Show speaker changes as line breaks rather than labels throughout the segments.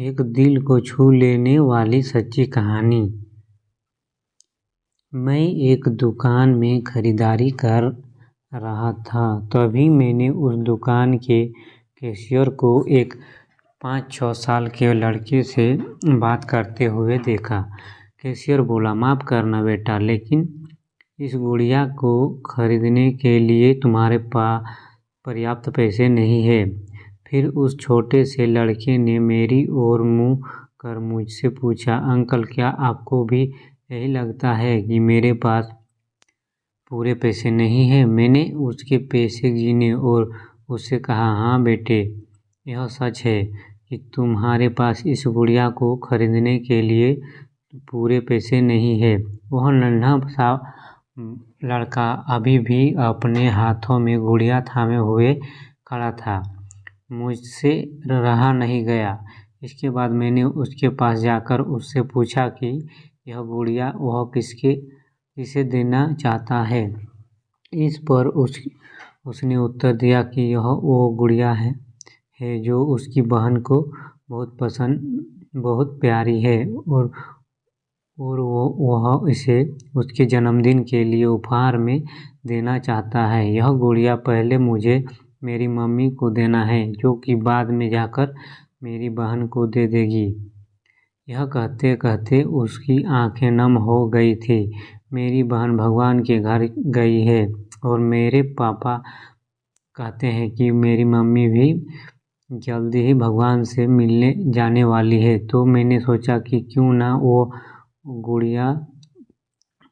एक दिल को छू लेने वाली सच्ची कहानी। मैं एक दुकान में खरीदारी कर रहा था, तभी मैंने उस दुकान के कैशियर को एक 5-6 साल के लड़के से बात करते हुए देखा। कैशियर बोला, माफ़ करना बेटा, लेकिन इस गुड़िया को खरीदने के लिए तुम्हारे पास पर्याप्त पैसे नहीं है। फिर उस छोटे से लड़के ने मेरी ओर मुँह कर मुझसे पूछा, अंकल, क्या आपको भी यही लगता है कि मेरे पास पूरे पैसे नहीं हैं? मैंने उसके पैसे गिने और उससे कहा, हाँ बेटे, यह सच है कि तुम्हारे पास इस गुड़िया को खरीदने के लिए पूरे पैसे नहीं है। वह नन्हा सा लड़का अभी भी अपने हाथों में गुड़िया थामे हुए खड़ा था। मुझसे रहा नहीं गया। इसके बाद मैंने उसके पास जाकर उससे पूछा कि यह गुड़िया वह किसे देना चाहता है। इस पर उसने उत्तर दिया कि यह वो गुड़िया है जो उसकी बहन को बहुत प्यारी है और वह इसे उसके जन्मदिन के लिए उपहार में देना चाहता है। यह गुड़िया पहले मुझे मेरी मम्मी को देना है, जो कि बाद में जाकर मेरी बहन को दे देगी। यह कहते कहते उसकी आंखें नम हो गई थी। मेरी बहन भगवान के घर गई है और मेरे पापा कहते हैं कि मेरी मम्मी भी जल्दी ही भगवान से मिलने जाने वाली है। तो मैंने सोचा कि क्यों ना वो गुड़िया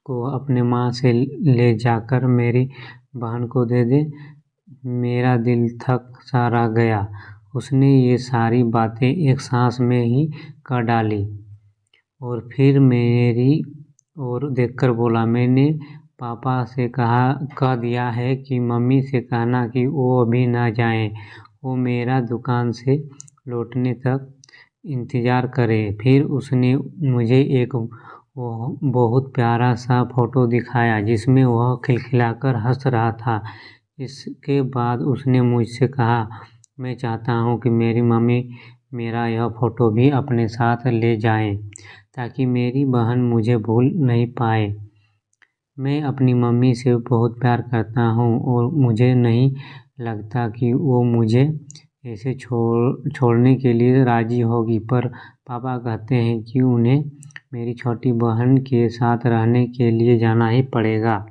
को अपने माँ से ले जाकर मेरी बहन को दे दे। मेरा दिल थक सा रह गया। उसने ये सारी बातें एक सांस में ही कर डाली और फिर मेरी ओर देखकर बोला, मैंने पापा से कह दिया है कि मम्मी से कहना कि वो अभी ना जाएं, वो मेरा दुकान से लौटने तक इंतज़ार करें। फिर उसने मुझे एक बहुत प्यारा सा फ़ोटो दिखाया जिसमें वह खिलखिलाकर हंस रहा था। इसके बाद उसने मुझसे कहा, मैं चाहता हूँ कि मेरी मम्मी मेरा यह फ़ोटो भी अपने साथ ले जाएं, ताकि मेरी बहन मुझे भूल नहीं पाए। मैं अपनी मम्मी से बहुत प्यार करता हूँ और मुझे नहीं लगता कि वो मुझे ऐसे छोड़ने के लिए राज़ी होगी, पर पापा कहते हैं कि उन्हें मेरी छोटी बहन के साथ रहने के लिए जाना ही पड़ेगा।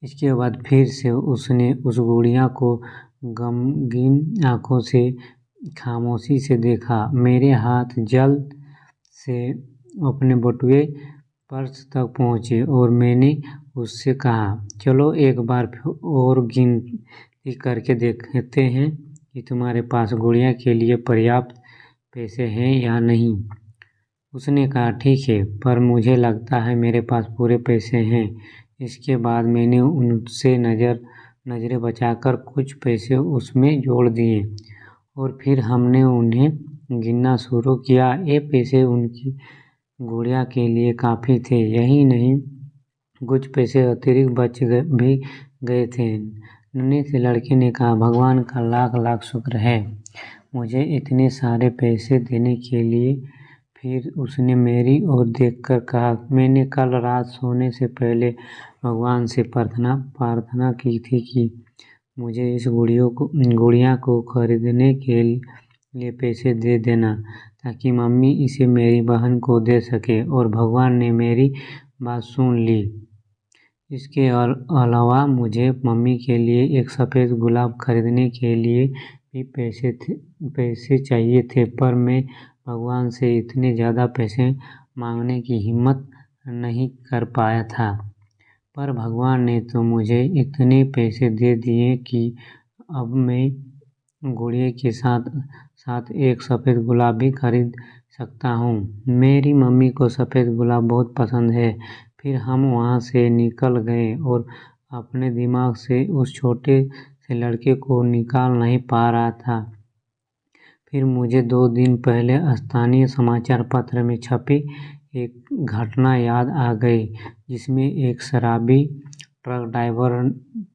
इसके बाद फिर से उसने उस गुड़िया को गमगीन आँखों से खामोशी से देखा। मेरे हाथ जल्द से अपने बटुए पर्स तक पहुँचे और मैंने उससे कहा, चलो एक बार और गिनती करके देखते हैं कि तुम्हारे पास गुड़िया के लिए पर्याप्त पैसे हैं या नहीं। उसने कहा, ठीक है, पर मुझे लगता है मेरे पास पूरे पैसे हैं। इसके बाद मैंने उनसे नज़रें बचाकर कुछ पैसे उसमें जोड़ दिए और फिर हमने उन्हें गिनना शुरू किया। ये पैसे उनकी गुड़िया के लिए काफ़ी थे। यही नहीं, कुछ पैसे अतिरिक्त बच भी गए थे। नन्हे से लड़के ने कहा, भगवान का लाख लाख शुक्र है मुझे इतने सारे पैसे देने के लिए। फिर उसने मेरी ओर देखकर कहा, मैंने कल रात सोने से पहले भगवान से प्रार्थना की थी कि मुझे इस गुड़िया को खरीदने के लिए पैसे दे देना, ताकि मम्मी इसे मेरी बहन को दे सके, और भगवान ने मेरी बात सुन ली। इसके अलावा मुझे मम्मी के लिए एक सफ़ेद गुलाब खरीदने के लिए भी पैसे चाहिए थे, पर मैं भगवान से इतने ज़्यादा पैसे मांगने की हिम्मत नहीं कर पाया था। पर भगवान ने तो मुझे इतने पैसे दे दिए कि अब मैं गुड़िया के साथ एक सफ़ेद गुलाब भी खरीद सकता हूँ। मेरी मम्मी को सफ़ेद गुलाब बहुत पसंद है। फिर हम वहाँ से निकल गए और अपने दिमाग से उस छोटे से लड़के को निकाल नहीं पा रहा था। फिर मुझे 2 दिन पहले स्थानीय समाचार पत्र में छपी एक घटना याद आ गई, जिसमें एक शराबी ट्रक ड्राइवर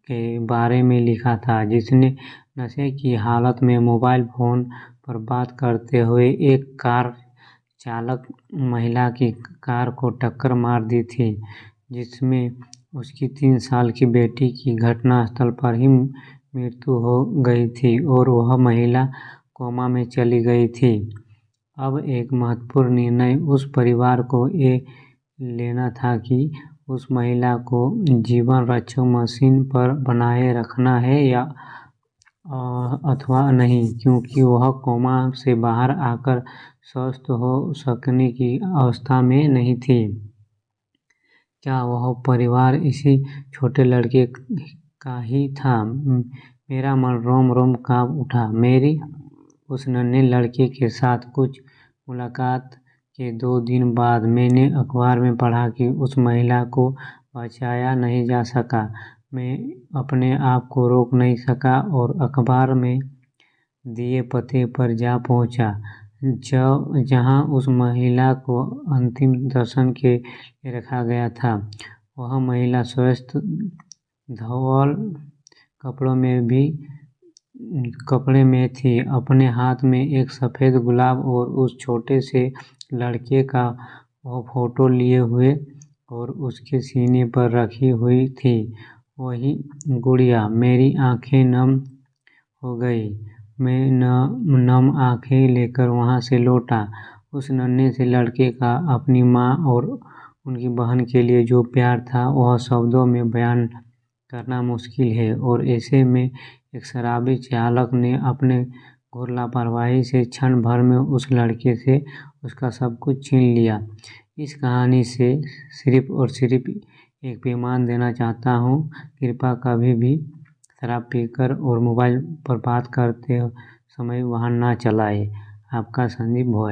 के बारे में लिखा था जिसने नशे की हालत में मोबाइल फ़ोन पर बात करते हुए एक कार चालक महिला की कार को टक्कर मार दी थी, जिसमें उसकी 3 साल की बेटी की घटनास्थल पर ही मृत्यु हो गई थी और वह महिला कोमा में चली गई थी। अब एक महत्वपूर्ण निर्णय उस परिवार को ये लेना था कि उस महिला को जीवन रक्षक मशीन पर बनाए रखना है या अथवा नहीं, क्योंकि वह कोमा से बाहर आकर स्वस्थ हो सकने की अवस्था में नहीं थी। क्या वह परिवार इसी छोटे लड़के का ही था? मेरा मन रोम-रोम काँप उठा। मेरी उस नन्हे लड़के के साथ कुछ मुलाकात के 2 दिन बाद मैंने अखबार में पढ़ा कि उस महिला को बचाया नहीं जा सका। मैं अपने आप को रोक नहीं सका और अखबार में दिए पते पर जा पहुंचा, जहां उस महिला को अंतिम दर्शन के लिए रखा गया था। वह महिला स्वस्थ धवल कपड़े में थी, अपने हाथ में एक सफ़ेद गुलाब और उस छोटे से लड़के का वह फोटो लिए हुए और उसके सीने पर रखी हुई थी वही गुड़िया। मेरी आंखें नम हो गई। मैं नम आंखें लेकर वहां से लौटा। उस नन्हे से लड़के का अपनी माँ और उनकी बहन के लिए जो प्यार था वह शब्दों में बयान करना मुश्किल है, और ऐसे में एक शराबी चालक ने अपने घोर लापरवाही से क्षण भर में उस लड़के से उसका सब कुछ छीन लिया। इस कहानी से सिर्फ और सिर्फ एक पैगाम देना चाहता हूँ, कृपया कभी भी शराब पीकर और मोबाइल पर बात करते समय वाहन ना चलाएं। आपका संदीप भोई।